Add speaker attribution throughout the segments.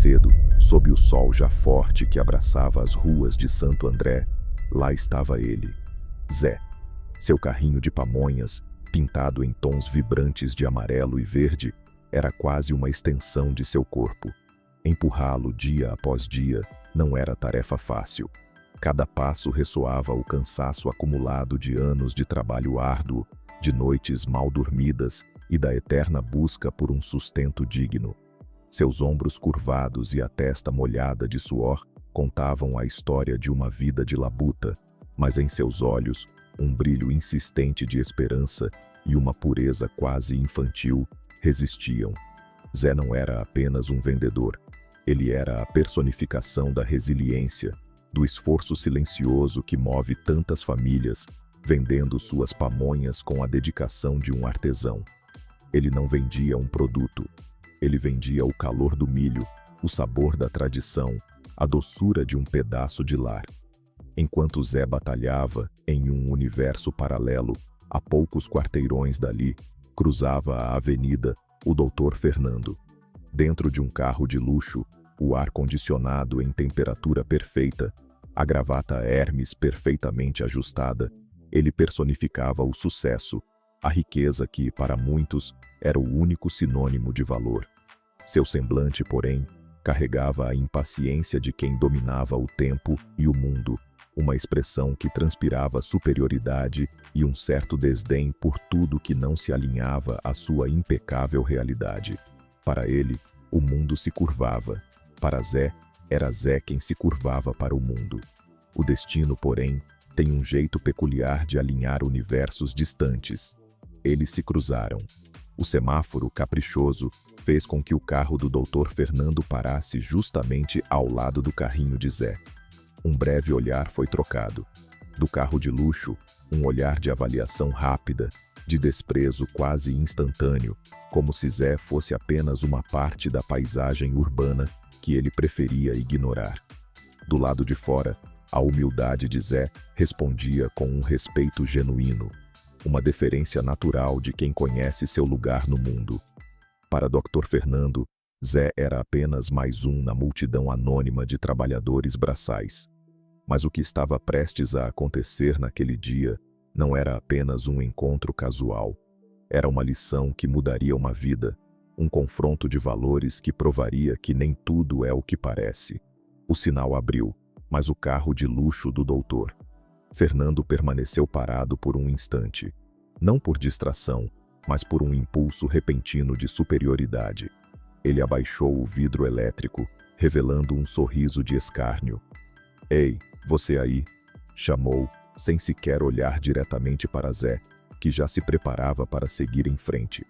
Speaker 1: cedo, sob o sol já forte que abraçava as ruas de Santo André, lá estava ele, Zé. Seu carrinho de pamonhas, pintado em tons vibrantes de amarelo e verde, era quase uma extensão de seu corpo. Empurrá-lo dia após dia não era tarefa fácil. Cada passo ressoava o cansaço acumulado de anos de trabalho árduo, de noites mal dormidas e da eterna busca por um sustento digno. Seus ombros curvados e a testa molhada de suor contavam a história de uma vida de labuta, mas em seus olhos, um brilho insistente de esperança e uma pureza quase infantil resistiam. Zé não era apenas um vendedor. Ele era a personificação da resiliência, do esforço silencioso que move tantas famílias, vendendo suas pamonhas com a dedicação de um artesão. Ele não vendia um produto. Ele vendia o calor do milho, o sabor da tradição, a doçura de um pedaço de lar. Enquanto Zé batalhava em um universo paralelo, a poucos quarteirões dali, cruzava a avenida o Dr. Fernando. Dentro de um carro de luxo, o ar-condicionado em temperatura perfeita, a gravata Hermes perfeitamente ajustada, ele personificava o sucesso, a riqueza que, para muitos, era o único sinônimo de valor. Seu semblante, porém, carregava a impaciência de quem dominava o tempo e o mundo, uma expressão que transpirava superioridade e um certo desdém por tudo que não se alinhava à sua impecável realidade. Para ele, o mundo se curvava. Para Zé, era Zé quem se curvava para o mundo. O destino, porém, tem um jeito peculiar de alinhar universos distantes. Eles se cruzaram. O semáforo caprichoso fez com que o carro do Dr. Fernando parasse justamente ao lado do carrinho de Zé. Um breve olhar foi trocado. Do carro de luxo, um olhar de avaliação rápida, de desprezo quase instantâneo, como se Zé fosse apenas uma parte da paisagem urbana que ele preferia ignorar. Do lado de fora, a humildade de Zé respondia com um respeito genuíno, uma deferência natural de quem conhece seu lugar no mundo. Para Dr. Fernando, Zé era apenas mais um na multidão anônima de trabalhadores braçais. Mas o que estava prestes a acontecer naquele dia não era apenas um encontro casual. Era uma lição que mudaria uma vida, um confronto de valores que provaria que nem tudo é o que parece. O sinal abriu, mas o carro de luxo do doutor. Fernando permaneceu parado por um instante, não por distração, mas por um impulso repentino de superioridade. Ele abaixou o vidro elétrico, revelando um sorriso de escárnio. "Ei, você aí!" chamou, sem sequer olhar diretamente para Zé, que já se preparava para seguir em frente.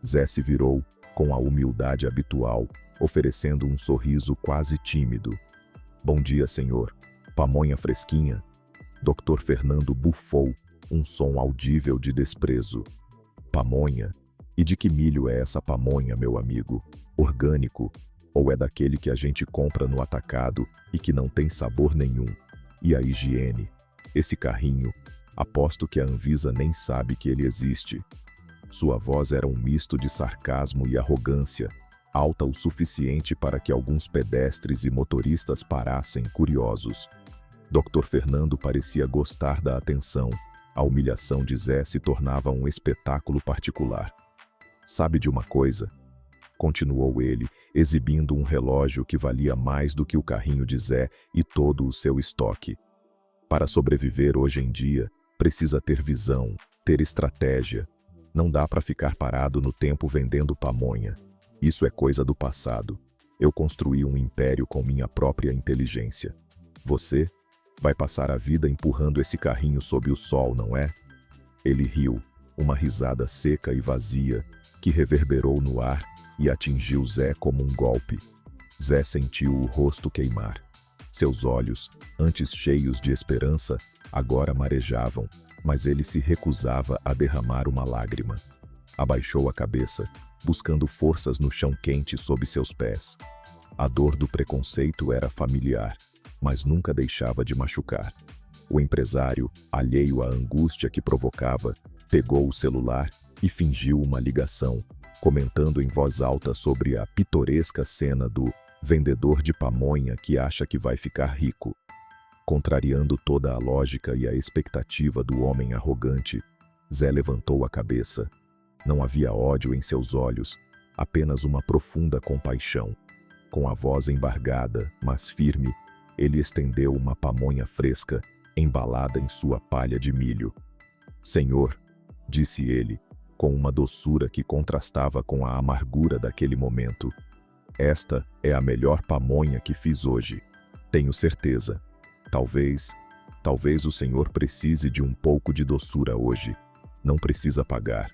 Speaker 1: Zé se virou, com a humildade habitual, oferecendo um sorriso quase tímido. "Bom dia, senhor. Pamonha fresquinha?" Dr. Fernando bufou, um som audível de desprezo. "Pamonha? E de que milho é essa pamonha, meu amigo? Orgânico? Ou é daquele que a gente compra no atacado e que não tem sabor nenhum? E a higiene? Esse carrinho, aposto que a Anvisa nem sabe que ele existe." Sua voz era um misto de sarcasmo e arrogância, alta o suficiente para que alguns pedestres e motoristas parassem curiosos. Dr. Fernando parecia gostar da atenção. A humilhação de Zé se tornava um espetáculo particular. "Sabe de uma coisa?" continuou ele, exibindo um relógio que valia mais do que o carrinho de Zé e todo o seu estoque. "Para sobreviver hoje em dia, precisa ter visão, ter estratégia. Não dá para ficar parado no tempo vendendo pamonha. Isso é coisa do passado. Eu construí um império com minha própria inteligência. Você vai passar a vida empurrando esse carrinho sob o sol, não é?" Ele riu, uma risada seca e vazia, que reverberou no ar e atingiu Zé como um golpe. Zé sentiu o rosto queimar. Seus olhos, antes cheios de esperança, agora marejavam, mas ele se recusava a derramar uma lágrima. Abaixou a cabeça, buscando forças no chão quente sob seus pés. A dor do preconceito era familiar, mas nunca deixava de machucar. O empresário, alheio à angústia que provocava, pegou o celular e fingiu uma ligação, comentando em voz alta sobre a pitoresca cena do vendedor de pamonha que acha que vai ficar rico. Contrariando toda a lógica e a expectativa do homem arrogante, Zé levantou a cabeça. Não havia ódio em seus olhos, apenas uma profunda compaixão. Com a voz embargada, mas firme, ele estendeu uma pamonha fresca, embalada em sua palha de milho. "Senhor", disse ele, com uma doçura que contrastava com a amargura daquele momento, "esta é a melhor pamonha que fiz hoje. Tenho certeza. Talvez o senhor precise de um pouco de doçura hoje. Não precisa pagar."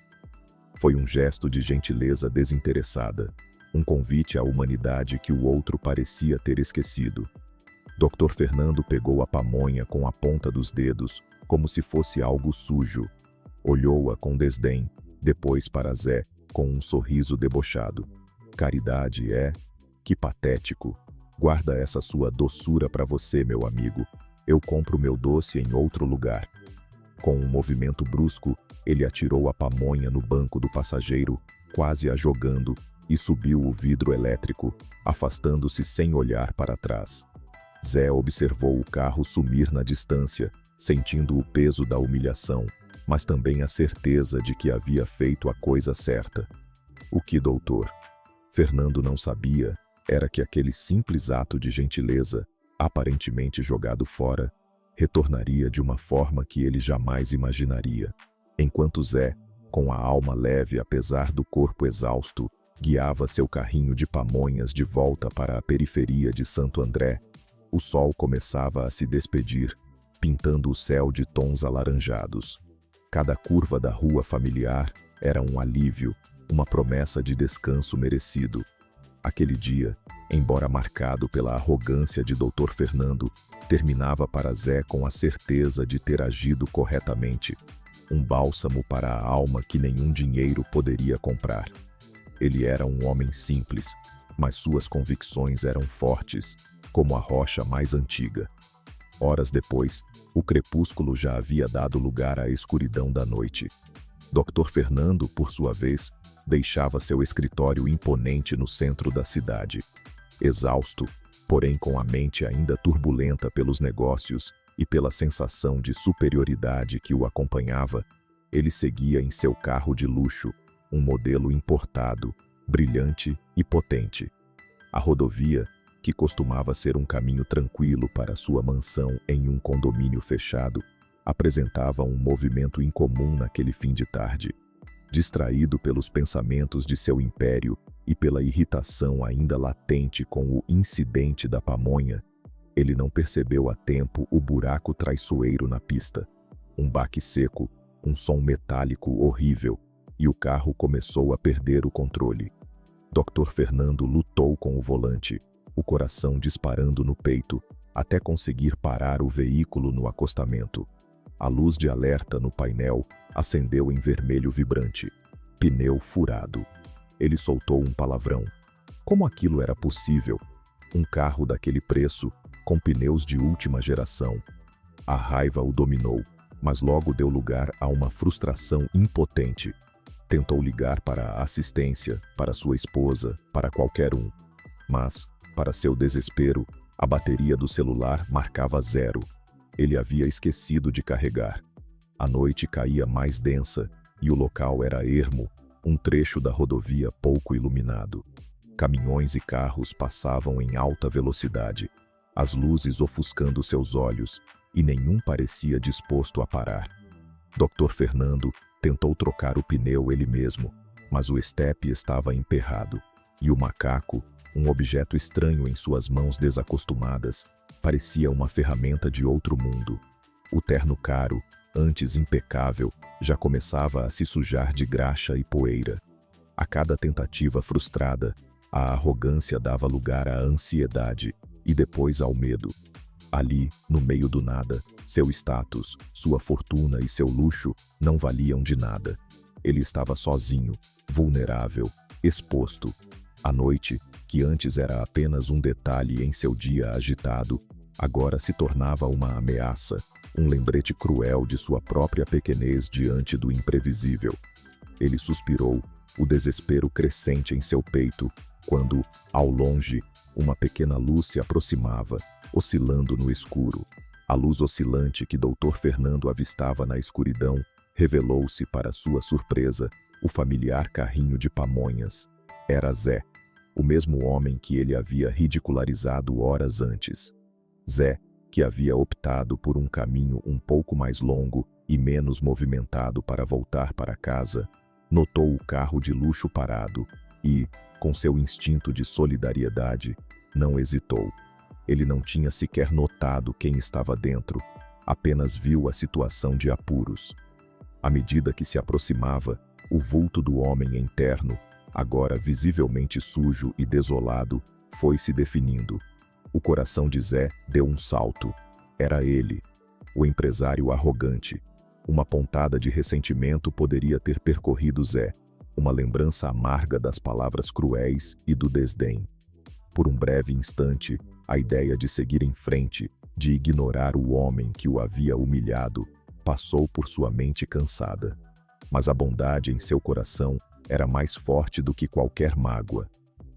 Speaker 1: Foi um gesto de gentileza desinteressada, um convite à humanidade que o outro parecia ter esquecido. Dr. Fernando pegou a pamonha com a ponta dos dedos, como se fosse algo sujo. Olhou-a com desdém, depois para Zé, com um sorriso debochado. "Caridade é? Que patético. Guarda essa sua doçura para você, meu amigo. Eu compro meu doce em outro lugar." Com um movimento brusco, ele atirou a pamonha no banco do passageiro, quase a jogando, e subiu o vidro elétrico, afastando-se sem olhar para trás. Zé observou o carro sumir na distância, sentindo o peso da humilhação, mas também a certeza de que havia feito a coisa certa. O que doutor Fernando não sabia era que aquele simples ato de gentileza, aparentemente jogado fora, retornaria de uma forma que ele jamais imaginaria. Enquanto Zé, com a alma leve apesar do corpo exausto, guiava seu carrinho de pamonhas de volta para a periferia de Santo André, o sol começava a se despedir, pintando o céu de tons alaranjados. Cada curva da rua familiar era um alívio, uma promessa de descanso merecido. Aquele dia, embora marcado pela arrogância de Dr. Fernando, terminava para Zé com a certeza de ter agido corretamente, um bálsamo para a alma que nenhum dinheiro poderia comprar. Ele era um homem simples, mas suas convicções eram fortes, como a rocha mais antiga. Horas depois, o crepúsculo já havia dado lugar à escuridão da noite. Dr. Fernando, por sua vez, deixava seu escritório imponente no centro da cidade. Exausto, porém com a mente ainda turbulenta pelos negócios e pela sensação de superioridade que o acompanhava, ele seguia em seu carro de luxo, um modelo importado, brilhante e potente. A rodovia, que costumava ser um caminho tranquilo para sua mansão em um condomínio fechado, apresentava um movimento incomum naquele fim de tarde. Distraído pelos pensamentos de seu império e pela irritação ainda latente com o incidente da pamonha, ele não percebeu a tempo o buraco traiçoeiro na pista. Um baque seco, um som metálico horrível, e o carro começou a perder o controle. Dr. Fernando lutou com o volante, o coração disparando no peito, até conseguir parar o veículo no acostamento. A luz de alerta no painel acendeu em vermelho vibrante. Pneu furado. Ele soltou um palavrão. Como aquilo era possível? Um carro daquele preço, com pneus de última geração. A raiva o dominou, mas logo deu lugar a uma frustração impotente. Tentou ligar para a assistência, para sua esposa, para qualquer um. Mas, para seu desespero, a bateria do celular marcava 0. Ele havia esquecido de carregar. A noite caía mais densa e o local era ermo, um trecho da rodovia pouco iluminado. Caminhões e carros passavam em alta velocidade, as luzes ofuscando seus olhos, e nenhum parecia disposto a parar. Dr. Fernando tentou trocar o pneu ele mesmo, mas o estepe estava emperrado, e o macaco, um objeto estranho em suas mãos desacostumadas, parecia uma ferramenta de outro mundo. O terno caro, antes impecável, já começava a se sujar de graxa e poeira. A cada tentativa frustrada, a arrogância dava lugar à ansiedade e depois ao medo. Ali, no meio do nada, seu status, sua fortuna e seu luxo não valiam de nada. Ele estava sozinho, vulnerável, exposto. A noite, que antes era apenas um detalhe em seu dia agitado, agora se tornava uma ameaça, um lembrete cruel de sua própria pequenez diante do imprevisível. Ele suspirou, o desespero crescente em seu peito, quando, ao longe, uma pequena luz se aproximava, oscilando no escuro. A luz oscilante que Dr. Fernando avistava na escuridão revelou-se, para sua surpresa, o familiar carrinho de pamonhas. Era Zé, o mesmo homem que ele havia ridicularizado horas antes. Zé, que havia optado por um caminho um pouco mais longo e menos movimentado para voltar para casa, notou o carro de luxo parado e, com seu instinto de solidariedade, não hesitou. Ele não tinha sequer notado quem estava dentro, apenas viu a situação de apuros. À medida que se aproximava, o vulto do homem interno, agora visivelmente sujo e desolado, foi se definindo. O coração de Zé deu um salto. Era ele, o empresário arrogante. Uma pontada de ressentimento poderia ter percorrido Zé, uma lembrança amarga das palavras cruéis e do desdém. Por um breve instante, a ideia de seguir em frente, de ignorar o homem que o havia humilhado, passou por sua mente cansada. Mas a bondade em seu coração era mais forte do que qualquer mágoa.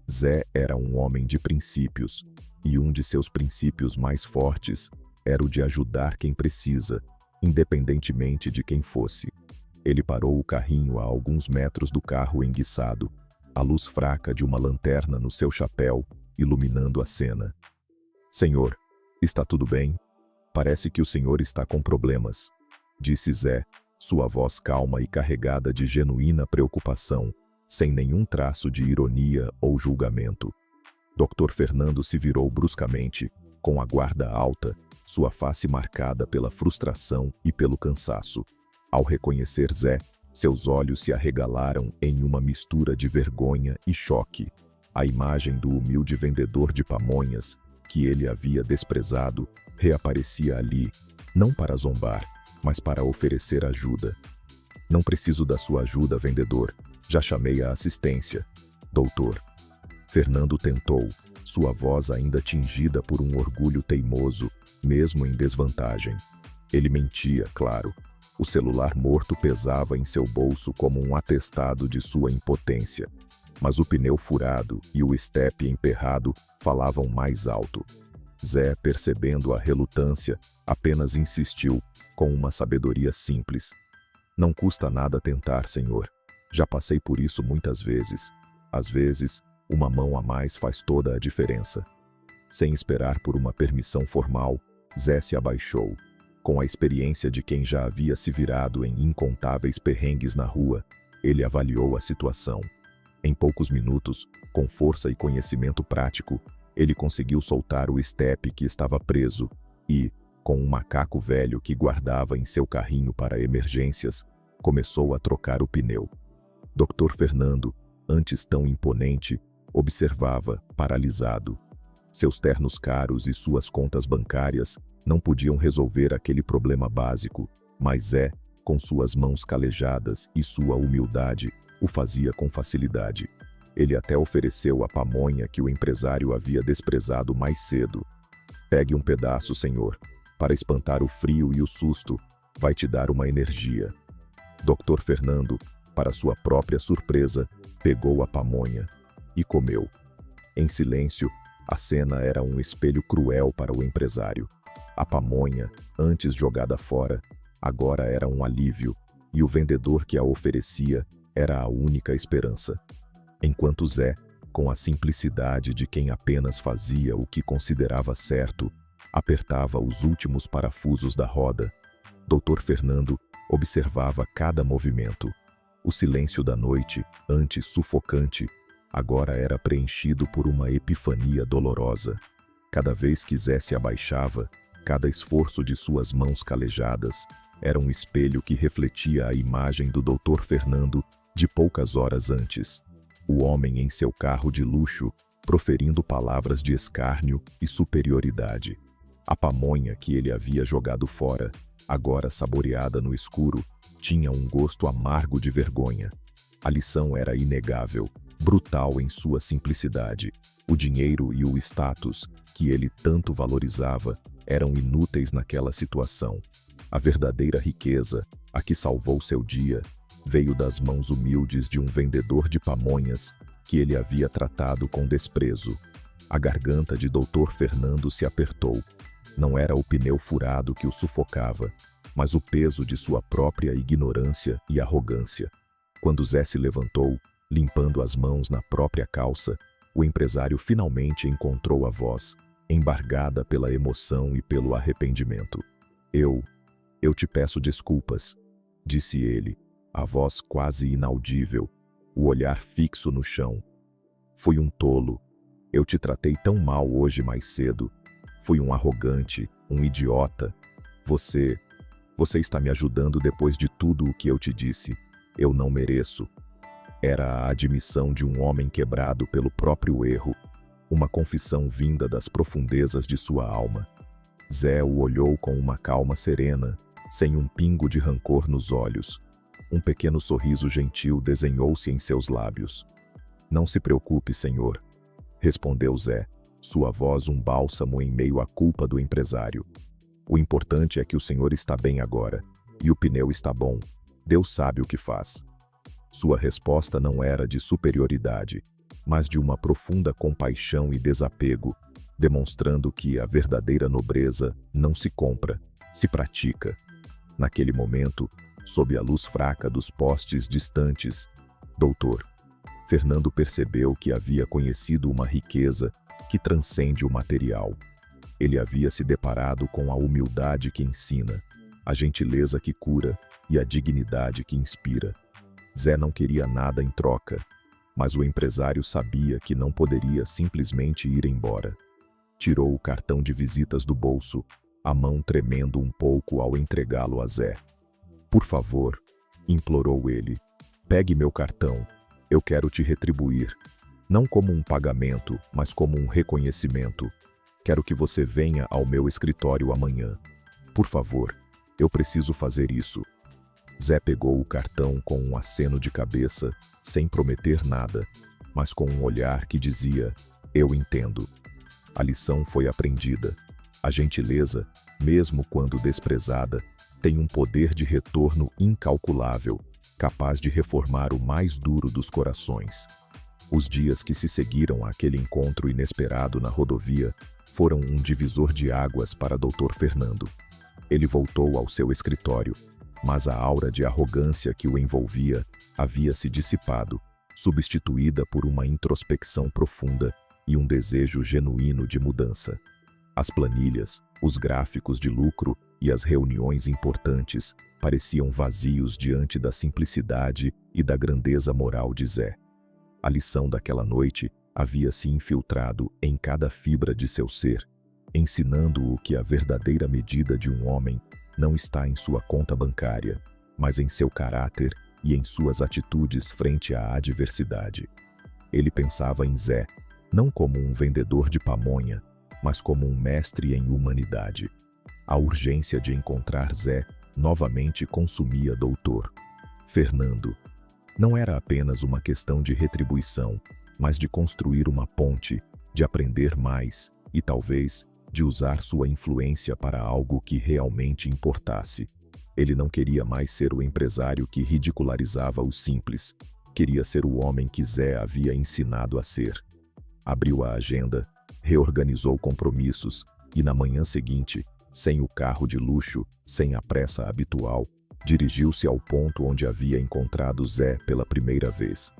Speaker 1: Zé era um homem de princípios, e um de seus princípios mais fortes era o de ajudar quem precisa, independentemente de quem fosse. Ele parou o carrinho a alguns metros do carro enguiçado, a luz fraca de uma lanterna no seu chapéu iluminando a cena. "Senhor, está tudo bem? Parece que o senhor está com problemas", disse Zé, sua voz calma e carregada de genuína preocupação, sem nenhum traço de ironia ou julgamento. Dr. Fernando se virou bruscamente, com a guarda alta, sua face marcada pela frustração e pelo cansaço. Ao reconhecer Zé, seus olhos se arregalaram em uma mistura de vergonha e choque. A imagem do humilde vendedor de pamonhas, que ele havia desprezado, reaparecia ali, não para zombar, mas para oferecer ajuda. "Não preciso da sua ajuda, vendedor. Já chamei a assistência, doutor." Fernando tentou, sua voz ainda tingida por um orgulho teimoso, mesmo em desvantagem. Ele mentia, claro. O celular morto pesava em seu bolso como um atestado de sua impotência. Mas o pneu furado e o estepe emperrado falavam mais alto. Zé, percebendo a relutância, apenas insistiu, com uma sabedoria simples. "Não custa nada tentar, senhor. Já passei por isso muitas vezes. Às vezes, uma mão a mais faz toda a diferença." Sem esperar por uma permissão formal, Zé se abaixou. Com a experiência de quem já havia se virado em incontáveis perrengues na rua, ele avaliou a situação. Em poucos minutos, com força e conhecimento prático, ele conseguiu soltar o estepe que estava preso e, com um macaco velho que guardava em seu carrinho para emergências, começou a trocar o pneu. Dr. Fernando, antes tão imponente, observava, paralisado. Seus ternos caros e suas contas bancárias não podiam resolver aquele problema básico, mas Zé, com suas mãos calejadas e sua humildade, o fazia com facilidade. Ele até ofereceu a pamonha que o empresário havia desprezado mais cedo. "Pegue um pedaço, senhor, para espantar o frio e o susto, vai te dar uma energia." Dr. Fernando, para sua própria surpresa, pegou a pamonha e comeu. Em silêncio, a cena era um espelho cruel para o empresário. A pamonha, antes jogada fora, agora era um alívio, e o vendedor que a oferecia era a única esperança. Enquanto Zé, com a simplicidade de quem apenas fazia o que considerava certo, apertava os últimos parafusos da roda, Dr. Fernando observava cada movimento. O silêncio da noite, antes sufocante, agora era preenchido por uma epifania dolorosa. Cada vez que Zé se abaixava, cada esforço de suas mãos calejadas era um espelho que refletia a imagem do Dr. Fernando de poucas horas antes. O homem em seu carro de luxo, proferindo palavras de escárnio e superioridade. A pamonha que ele havia jogado fora, agora saboreada no escuro, tinha um gosto amargo de vergonha. A lição era inegável, brutal em sua simplicidade. O dinheiro e o status, que ele tanto valorizava, eram inúteis naquela situação. A verdadeira riqueza, a que salvou seu dia, veio das mãos humildes de um vendedor de pamonhas que ele havia tratado com desprezo. A garganta de Dr. Fernando se apertou. Não era o pneu furado que o sufocava, mas o peso de sua própria ignorância e arrogância. Quando Zé se levantou, limpando as mãos na própria calça, o empresário finalmente encontrou a voz, embargada pela emoção e pelo arrependimento. Eu te peço desculpas, disse ele, a voz quase inaudível, o olhar fixo no chão. Fui um tolo. Eu te tratei tão mal hoje mais cedo. Fui um arrogante, um idiota. Você está me ajudando depois de tudo o que eu te disse. Eu não mereço. Era a admissão de um homem quebrado pelo próprio erro, uma confissão vinda das profundezas de sua alma. Zé o olhou com uma calma serena, sem um pingo de rancor nos olhos. Um pequeno sorriso gentil desenhou-se em seus lábios. Não se preocupe, senhor, respondeu Zé, sua voz um bálsamo em meio à culpa do empresário. O importante é que o senhor está bem agora, e o pneu está bom. Deus sabe o que faz. Sua resposta não era de superioridade, mas de uma profunda compaixão e desapego, demonstrando que a verdadeira nobreza não se compra, se pratica. Naquele momento, sob a luz fraca dos postes distantes, Dr. Fernando percebeu que havia conhecido uma riqueza que transcende o material. Ele havia se deparado com a humildade que ensina, a gentileza que cura e a dignidade que inspira. Zé não queria nada em troca, mas o empresário sabia que não poderia simplesmente ir embora. Tirou o cartão de visitas do bolso, a mão tremendo um pouco ao entregá-lo a Zé. Por favor, implorou ele, pegue meu cartão. Eu quero te retribuir, não como um pagamento, mas como um reconhecimento. Quero que você venha ao meu escritório amanhã. Por favor, eu preciso fazer isso. Zé pegou o cartão com um aceno de cabeça, sem prometer nada, mas com um olhar que dizia, eu entendo. A lição foi aprendida. A gentileza, mesmo quando desprezada, tem um poder de retorno incalculável, capaz de reformar o mais duro dos corações. Os dias que se seguiram àquele encontro inesperado na rodovia foram um divisor de águas para Dr. Fernando. Ele voltou ao seu escritório, mas a aura de arrogância que o envolvia havia se dissipado, substituída por uma introspecção profunda e um desejo genuíno de mudança. As planilhas, os gráficos de lucro e as reuniões importantes pareciam vazios diante da simplicidade e da grandeza moral de Zé. A lição daquela noite havia se infiltrado em cada fibra de seu ser, ensinando-o que a verdadeira medida de um homem não está em sua conta bancária, mas em seu caráter e em suas atitudes frente à adversidade. Ele pensava em Zé, não como um vendedor de pamonha, mas como um mestre em humanidade. A urgência de encontrar Zé novamente consumia Dr. Fernando. Não era apenas uma questão de retribuição, mas de construir uma ponte, de aprender mais e, talvez, de usar sua influência para algo que realmente importasse. Ele não queria mais ser o empresário que ridicularizava os simples. Queria ser o homem que Zé havia ensinado a ser. Abriu a agenda, reorganizou compromissos e, na manhã seguinte, sem o carro de luxo, sem a pressa habitual, dirigiu-se ao ponto onde havia encontrado Zé pela primeira vez.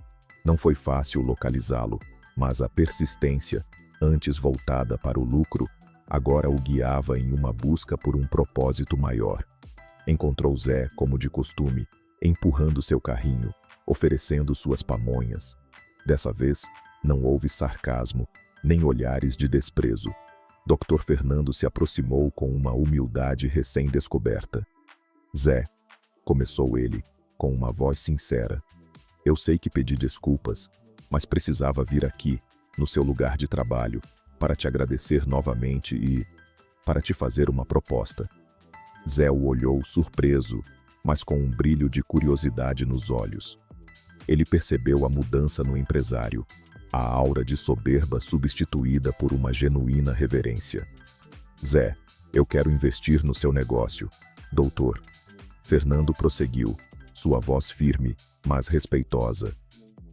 Speaker 1: Não foi fácil localizá-lo, mas a persistência, antes voltada para o lucro, agora o guiava em uma busca por um propósito maior. Encontrou Zé, como de costume, empurrando seu carrinho, oferecendo suas pamonhas. Dessa vez, não houve sarcasmo, nem olhares de desprezo. Dr. Fernando se aproximou com uma humildade recém-descoberta. Zé, começou ele, com uma voz sincera. Eu sei que pedi desculpas, mas precisava vir aqui, no seu lugar de trabalho, para te agradecer novamente e para te fazer uma proposta. Zé o olhou surpreso, mas com um brilho de curiosidade nos olhos. Ele percebeu a mudança no empresário, a aura de soberba substituída por uma genuína reverência. Zé, eu quero investir no seu negócio, doutor. Fernando prosseguiu, sua voz firme, mas respeitosa.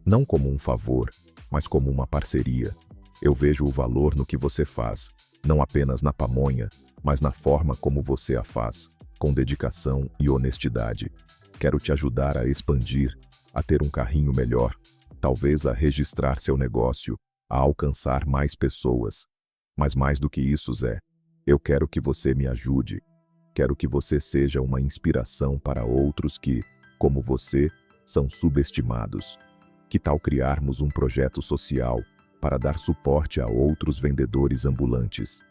Speaker 1: Não como um favor, mas como uma parceria. Eu vejo o valor no que você faz, não apenas na pamonha, mas na forma como você a faz, com dedicação e honestidade. Quero te ajudar a expandir, a ter um carrinho melhor, talvez a registrar seu negócio, a alcançar mais pessoas. Mas mais do que isso, Zé, eu quero que você me ajude. Quero que você seja uma inspiração para outros que, como você, são subestimados. Que tal criarmos um projeto social para dar suporte a outros vendedores ambulantes?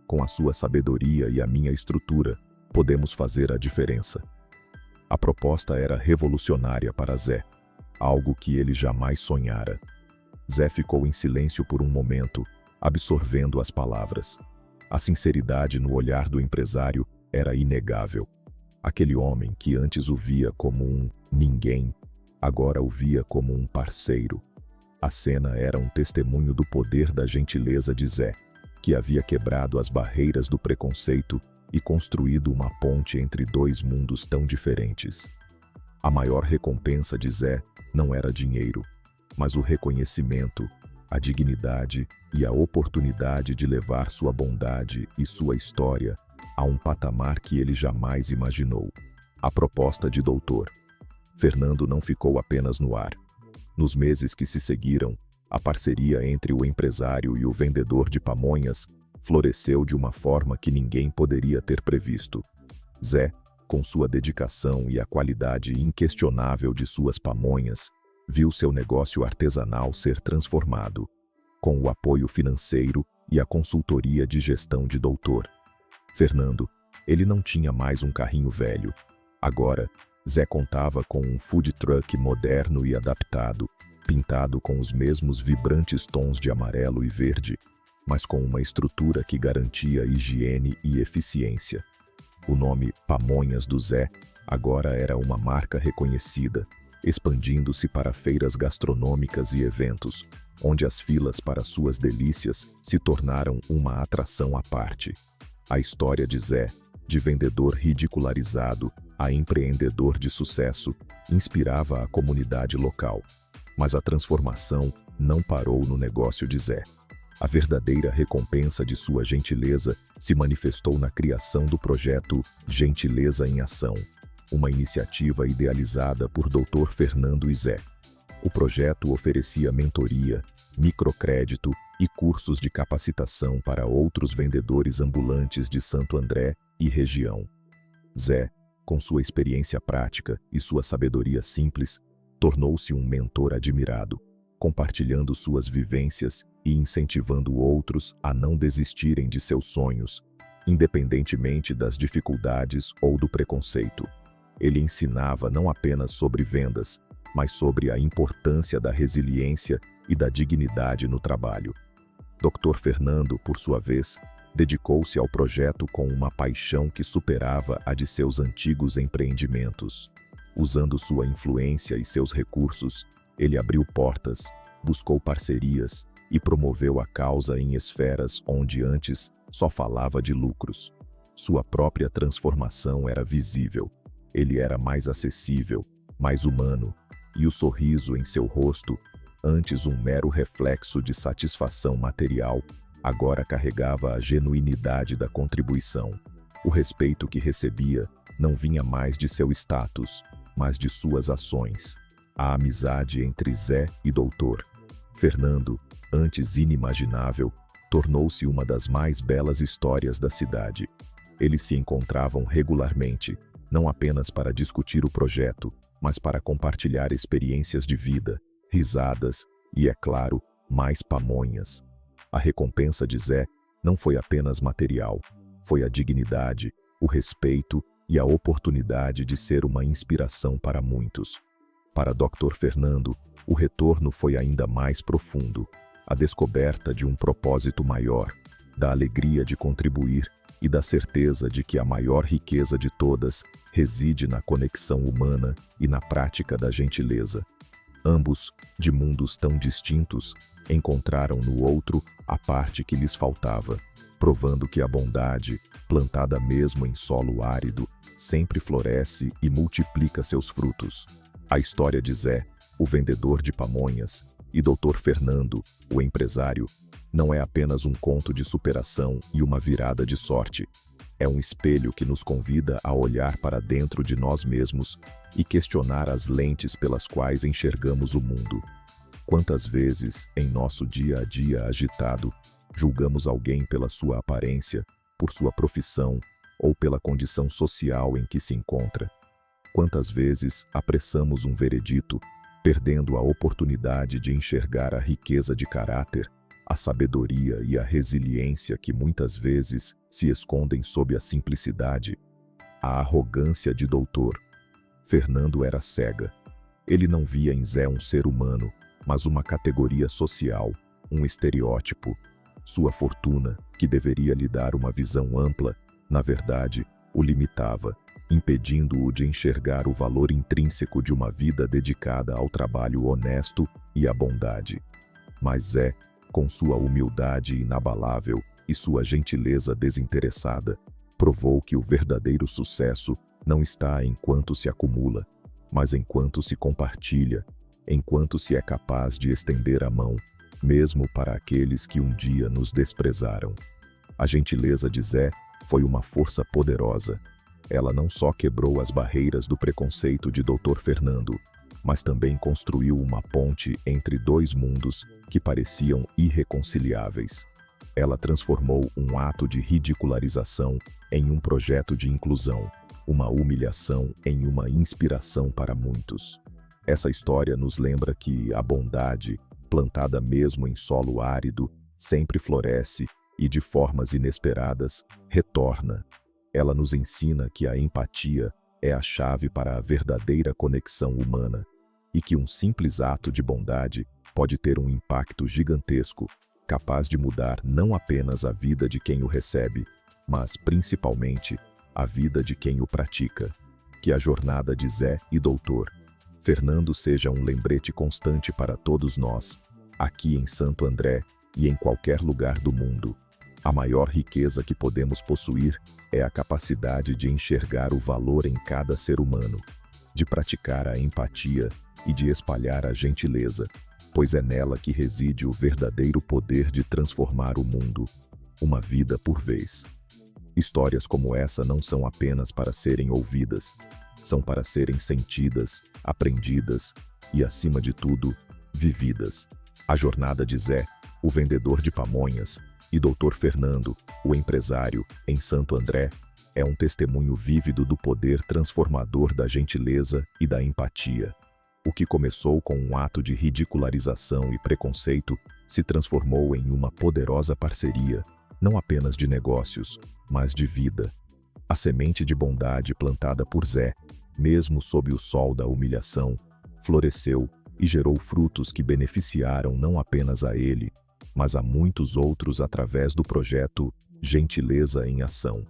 Speaker 1: Com a sua sabedoria e a minha estrutura, podemos fazer a diferença. A proposta era revolucionária para Zé, algo que ele jamais sonhara. Zé ficou em silêncio por um momento, absorvendo as palavras. A sinceridade no olhar do empresário era inegável. Aquele homem que antes o via como um ninguém, agora o via como um parceiro. A cena era um testemunho do poder da gentileza de Zé, que havia quebrado as barreiras do preconceito e construído uma ponte entre dois mundos tão diferentes. A maior recompensa de Zé não era dinheiro, mas o reconhecimento, a dignidade e a oportunidade de levar sua bondade e sua história a um patamar que ele jamais imaginou. A proposta de Dr. Fernando não ficou apenas no ar. Nos meses que se seguiram, a parceria entre o empresário e o vendedor de pamonhas floresceu de uma forma que ninguém poderia ter previsto. Zé, com sua dedicação e a qualidade inquestionável de suas pamonhas, viu seu negócio artesanal ser transformado. Com o apoio financeiro e a consultoria de gestão de Dr. Fernando, ele não tinha mais um carrinho velho. Agora, Zé contava com um food truck moderno e adaptado, pintado com os mesmos vibrantes tons de amarelo e verde, mas com uma estrutura que garantia higiene e eficiência. O nome Pamonhas do Zé agora era uma marca reconhecida, expandindo-se para feiras gastronômicas e eventos, onde as filas para suas delícias se tornaram uma atração à parte. A história de Zé, de vendedor ridicularizado a empreendedor de sucesso, inspirava a comunidade local. Mas a transformação não parou no negócio de Zé. A verdadeira recompensa de sua gentileza se manifestou na criação do projeto Gentileza em Ação, uma iniciativa idealizada por Dr. Fernando e Zé. O projeto oferecia mentoria, microcrédito e cursos de capacitação para outros vendedores ambulantes de Santo André e região. Zé, com sua experiência prática e sua sabedoria simples, tornou-se um mentor admirado, compartilhando suas vivências e incentivando outros a não desistirem de seus sonhos, independentemente das dificuldades ou do preconceito. Ele ensinava não apenas sobre vendas, mas sobre a importância da resiliência e da dignidade no trabalho. Dr. Fernando, por sua vez, dedicou-se ao projeto com uma paixão que superava a de seus antigos empreendimentos. Usando sua influência e seus recursos, ele abriu portas, buscou parcerias e promoveu a causa em esferas onde antes só falava de lucros. Sua própria transformação era visível. Ele era mais acessível, mais humano, e o sorriso em seu rosto, antes um mero reflexo de satisfação material, agora carregava a genuinidade da contribuição. O respeito que recebia não vinha mais de seu status, mas de suas ações. A amizade entre Zé e Dr. Fernando, antes inimaginável, tornou-se uma das mais belas histórias da cidade. Eles se encontravam regularmente, não apenas para discutir o projeto, mas para compartilhar experiências de vida, risadas e, é claro, mais pamonhas. A recompensa de Zé não foi apenas material, foi a dignidade, o respeito e a oportunidade de ser uma inspiração para muitos. Para Dr. Fernando, o retorno foi ainda mais profundo, a descoberta de um propósito maior, da alegria de contribuir e da certeza de que a maior riqueza de todas reside na conexão humana e na prática da gentileza. Ambos, de mundos tão distintos, encontraram no outro a parte que lhes faltava, provando que a bondade, plantada mesmo em solo árido, sempre floresce e multiplica seus frutos. A história de Zé, o vendedor de pamonhas, e Dr. Fernando, o empresário, não é apenas um conto de superação e uma virada de sorte. É um espelho que nos convida a olhar para dentro de nós mesmos e questionar as lentes pelas quais enxergamos o mundo. Quantas vezes, em nosso dia a dia agitado, julgamos alguém pela sua aparência, por sua profissão ou pela condição social em que se encontra? Quantas vezes apressamos um veredito, perdendo a oportunidade de enxergar a riqueza de caráter, a sabedoria e a resiliência que muitas vezes se escondem sob a simplicidade, a arrogância de doutor? Fernando era cega. Ele não via em Zé um ser humano, mas uma categoria social, um estereótipo. Sua fortuna, que deveria lhe dar uma visão ampla, na verdade, o limitava, impedindo-o de enxergar o valor intrínseco de uma vida dedicada ao trabalho honesto e à bondade. Mas Zé, com sua humildade inabalável e sua gentileza desinteressada, provou que o verdadeiro sucesso não está enquanto se acumula, mas enquanto se compartilha, enquanto se é capaz de estender a mão, mesmo para aqueles que um dia nos desprezaram. A gentileza de Zé foi uma força poderosa. Ela não só quebrou as barreiras do preconceito de Dr. Fernando, mas também construiu uma ponte entre dois mundos que pareciam irreconciliáveis. Ela transformou um ato de ridicularização em um projeto de inclusão, uma humilhação em uma inspiração para muitos. Essa história nos lembra que a bondade, plantada mesmo em solo árido, sempre floresce e, de formas inesperadas, retorna. Ela nos ensina que a empatia é a chave para a verdadeira conexão humana e que um simples ato de bondade pode ter um impacto gigantesco, capaz de mudar não apenas a vida de quem o recebe, mas, principalmente, a vida de quem o pratica. Que a jornada de Zé e Dr. Fernando seja um lembrete constante para todos nós, aqui em Santo André e em qualquer lugar do mundo. A maior riqueza que podemos possuir é a capacidade de enxergar o valor em cada ser humano, de praticar a empatia e de espalhar a gentileza, pois é nela que reside o verdadeiro poder de transformar o mundo, uma vida por vez. Histórias como essa não são apenas para serem ouvidas, são para serem sentidas, aprendidas e, acima de tudo, vividas. A jornada de Zé, o vendedor de pamonhas, e Dr. Fernando, o empresário, em Santo André, é um testemunho vívido do poder transformador da gentileza e da empatia. O que começou com um ato de ridicularização e preconceito se transformou em uma poderosa parceria, não apenas de negócios, mas de vida. A semente de bondade plantada por Zé, mesmo sob o sol da humilhação, floresceu e gerou frutos que beneficiaram não apenas a ele, mas a muitos outros através do projeto Gentileza em Ação.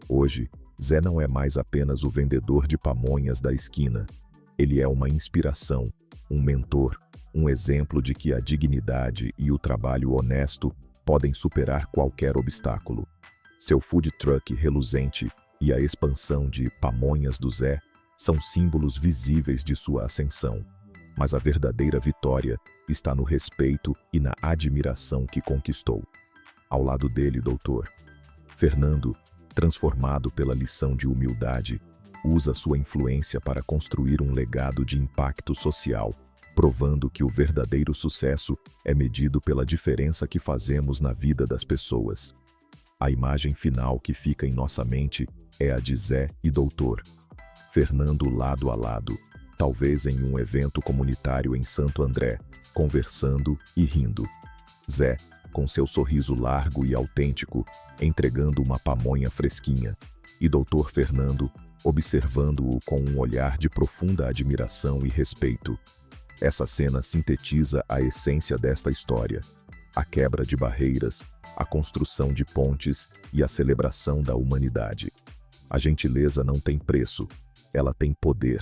Speaker 1: Hoje, Zé não é mais apenas o vendedor de pamonhas da esquina. Ele é uma inspiração, um mentor, um exemplo de que a dignidade e o trabalho honesto podem superar qualquer obstáculo. Seu food truck reluzente e a expansão de Pamonhas do Zé são símbolos visíveis de sua ascensão. Mas a verdadeira vitória está no respeito e na admiração que conquistou. Ao lado dele, Dr. Fernando, transformado pela lição de humildade, usa sua influência para construir um legado de impacto social, provando que o verdadeiro sucesso é medido pela diferença que fazemos na vida das pessoas. A imagem final que fica em nossa mente é a de Zé e Dr. Fernando lado a lado, talvez em um evento comunitário em Santo André, conversando e rindo. Zé, com seu sorriso largo e autêntico, entregando uma pamonha fresquinha, e Dr. Fernando observando-o com um olhar de profunda admiração e respeito. Essa cena sintetiza a essência desta história: a quebra de barreiras, a construção de pontes e a celebração da humanidade. A gentileza não tem preço, ela tem poder.